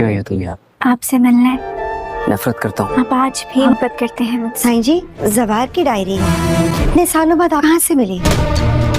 क्यों है तुम यहाँ? आपसे मिलना है। नफरत करता हूँ। आप आज भी नफरत करते हैं मुझसे। साईं जी, ज़वार की डायरी इतने सालों बाद आप कहाँ से मिली?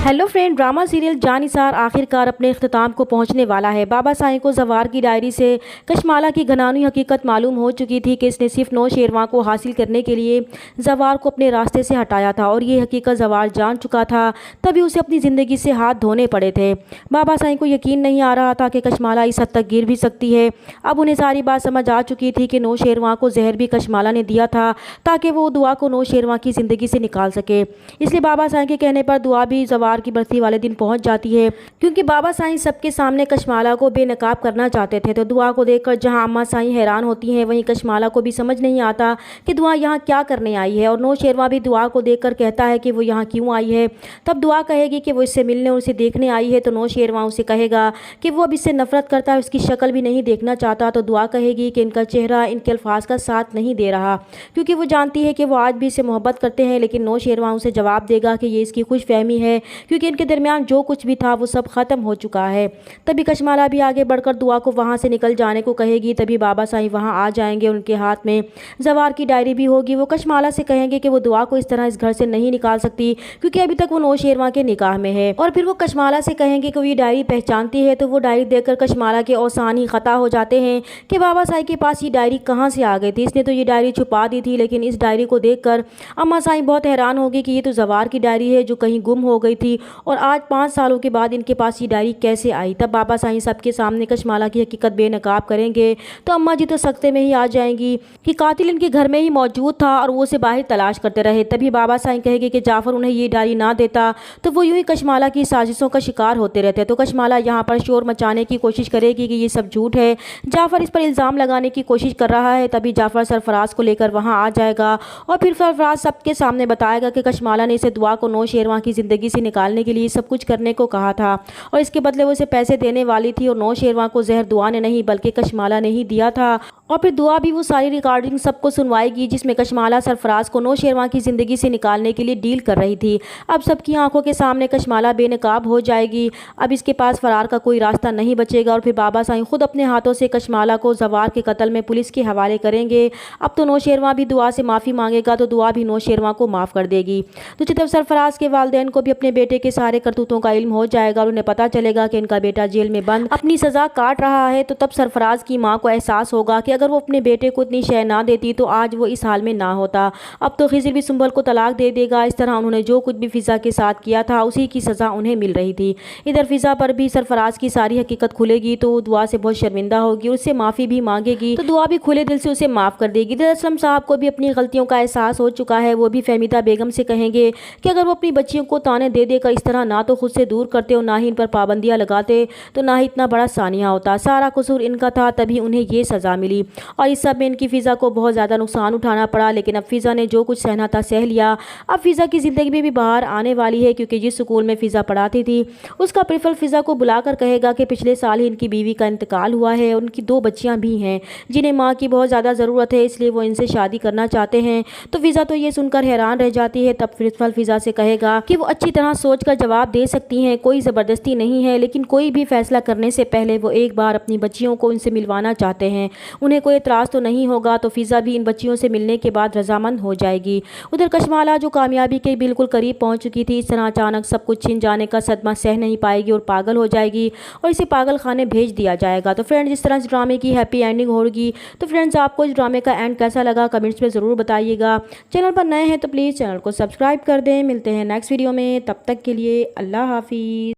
Hello friend, drama serial Jannisar आखिरकार अपने इख्तिताम को पहुंचने वाला है। बाबा साईं को ज़वार की डायरी से कशमाला की घनानी हकीकत मालूम हो चुकी थी कि इसने सिर्फ नौशेरवां को हासिल करने के लिए ज़वार को अपने रास्ते से हटाया था और ये हकीकत ज़वार जान चुका था, तभी उसे अपनी ज़िंदगी से हाथ धोने पड़े थे। बाबा साईं को यकीन नहीं आ रहा था कि कशमाला इस हद तक गिर भी सकती है। अब उन्हें सारी बात समझ आ चुकी थी कि नौशेरवां को जहर भी कशमाला ने दिया था ताकि वो दुआ को नौशेरवां की ज़िंदगी से निकाल सके। इसलिए बाबा साईं के कहने पर दुआ भी ज़वार की बरसी वाले दिन पहुंच जाती है, क्योंकि बाबा साईं सबके सामने कशमाला को बेनकाब करना चाहते थे। तो दुआ को देखकर जहां अम्मा साईं हैरान होती हैं, वहीं कशमाला को भी समझ नहीं आता कि दुआ यहाँ क्या करने आई है। और नौशेरवां भी दुआ को देखकर कहता है कि वो यहाँ क्यों आई है। तब दुआ कहेगी कि वो इससे मिलने और उसे देखने आई है। तो नौशेरवां उसे कहेगा कि वो अब इससे नफरत करता है, उसकी शक्ल भी नहीं देखना चाहता। तो दुआ कहेगी कि इनका चेहरा इनके अल्फाज का साथ नहीं दे रहा, क्योंकि वो जानती है कि वो आज भी इससे मोहब्बत करते हैं। लेकिन नौशेरवां उसे जवाब देगा कि ये इसकी खुश फहमी है, क्योंकि इनके दरमियान जो कुछ भी था वो सब ख़त्म हो चुका है। तभी कशमाला भी आगे बढ़कर दुआ को वहाँ से निकल जाने को कहेगी। तभी बाबा साईं वहाँ आ जाएंगे, उनके हाथ में ज़वार की डायरी भी होगी। वो कशमाला से कहेंगे कि वो दुआ को इस तरह इस घर से नहीं निकाल सकती, क्योंकि अभी तक वो नौशेरवां के निकाह में है। और फिर वो कशमाला से कहेंगे कि वो ये डायरी पहचानती है। तो वो डायरी देखकर कशमाला के औसान ही ख़ता हो जाते हैं कि बाबा साईं के पास ये डायरी कहाँ से आ गई थी। इसने तो ये डायरी छुपा दी थी। लेकिन इस डायरी को देखकर अम्मा साईं बहुत हैरान होगी कि ये तो ज़वार की डायरी है जो कहीं गुम हो गई थी, और आज 5 सालों के बाद इनके पास ये डायरी कैसे आई। तब बाबा साईं सबके सामने कशमाला की हकीकत बेनकाब करेंगे। तो अम्मा जी तो सख्ते में ही आ जाएंगी कि कातिल इनके घर में ही मौजूद था और वो उसे बाहर तलाश करते रहे। तभी बाबा साईं कहेंगे कि जाफ़र उन्हें ये डायरी ना देता तो वो यूं ही कशमाला की साजिशों का शिकार होते रहते। तो कशमाला यहाँ पर शोर मचाने की कोशिश करेगी कि ये सब झूठ है, जाफ़र इस पर इल्ज़ाम लगाने की कोशिश कर रहा है। तभी जाफ़र सरफराज को लेकर वहाँ आ जाएगा और फिर सरफराज सबके सामने बताएगा कि कशमाला ने इसे दुआ को नौशेरवां की ज़िंदगी से निकालने के लिए सब कुछ करने को कहा था, और इसके बदले वो उसे पैसे देने वाली थी। और नौशेरवां को जहर दुआ ने नहीं बल्कि कशमाला ने ही दिया था। और फिर दुआ भी वो सारी रिकॉर्डिंग सबको सुनवाएगी जिसमें कशमाला सरफराज को नौशेरवां की ज़िंदगी से निकालने के लिए डील कर रही थी। अब सबकी आंखों के सामने कशमाला बेनकाब हो जाएगी। अब इसके पास फरार का कोई रास्ता नहीं बचेगा। और फिर बाबा साईं खुद अपने हाथों से कशमाला को ज़वार के कत्ल में पुलिस के हवाले करेंगे। अब तो नौशेरवां भी दुआ से माफ़ी मांगेगा, तो दुआ भी नौशेरवां को माफ़ कर देगी। दूसरी तरफ सरफराज के वालिदैन को भी अपने बेटे के सारे करतूतों का इल्म हो जाएगा और उन्हें पता चलेगा कि इनका बेटा जेल में बंद अपनी सज़ा काट रहा है। तो तब सरफराज की माँ को एहसास होगा कि अगर वो अपने बेटे को इतनी शय ना देती तो आज वो इस हाल में ना होता। अब तो खिज़र भी सुंबल को तलाक दे देगा। इस तरह उन्होंने जो कुछ भी फ़िज़ा के साथ किया था उसी की सज़ा उन्हें मिल रही थी। इधर फ़िज़ा पर भी सरफराज की सारी हकीकत खुलेगी तो दुआ से बहुत शर्मिंदा होगी, उससे माफ़ी भी मांगेगी। तो दुआ भी खुले दिल से उसे माफ़ कर देगी। इधर असलम साहब को भी अपनी गलतियों का एहसास हो चुका है। वो भी फहमीदा बेगम से कहेंगे कि अगर वो अपनी बच्चियों को ताने दे देकर इस तरह ना तो खुद से दूर करते और ना ही इन पर पाबंदियाँ लगाते तो ना ही इतना बड़ा सानिया होता। सारा कसूर इनका था, तभी उन्हें ये सज़ा मिली। और इस सब में इनकी फ़िज़ा को बहुत ज़्यादा नुकसान उठाना पड़ा। लेकिन अब फ़िज़ा ने जो कुछ सहना था सह लिया। अब फ़िज़ा की ज़िंदगी में भी बाहर आने वाली है, क्योंकि जिस स्कूल में फ़िज़ा पढ़ाती थी उसका प्रिंसिपल फ़िज़ा को बुलाकर कहेगा कि पिछले साल ही इनकी बीवी का इंतकाल हुआ है और उनकी 2 बच्चियाँ भी हैं जिन्हें माँ की बहुत ज़्यादा ज़रूरत है, इसलिए वो इनसे शादी करना चाहते हैं। तो फ़िज़ा तो ये सुनकर हैरान रह जाती है। तब प्रिंसिपल फ़िज़ा से कहेगा कि वो अच्छी तरह सोच कर जवाब दे सकती हैं, कोई ज़बरदस्ती नहीं है, लेकिन कोई भी फैसला करने से पहले वो एक बार अपनी बच्चियों को उनसे मिलवाना चाहते हैं। उन्हें कोई एतराज़ तो नहीं होगा। तो फ़िज़ा भी इन बच्चियों से मिलने के बाद रजामंद हो जाएगी। उधर कशमाला जो कामयाबी के बिल्कुल करीब पहुंच चुकी थी, इस तरह अचानक सब कुछ छिन जाने का सदमा सह नहीं पाएगी और पागल हो जाएगी और इसे पागल खाने भेज दिया जाएगा। तो फ्रेंड्स, इस तरह इस ड्रामे की हैप्पी एंडिंग होगी। तो फ्रेंड्स, आपको इस ड्रामे का एंड कैसा लगा कमेंट्स में ज़रूर बताइएगा। चैनल पर नए हैं तो प्लीज़ चैनल को सब्सक्राइब कर दें। मिलते हैं नेक्स्ट वीडियो में, तब तक के लिए अल्लाह हाफिज़।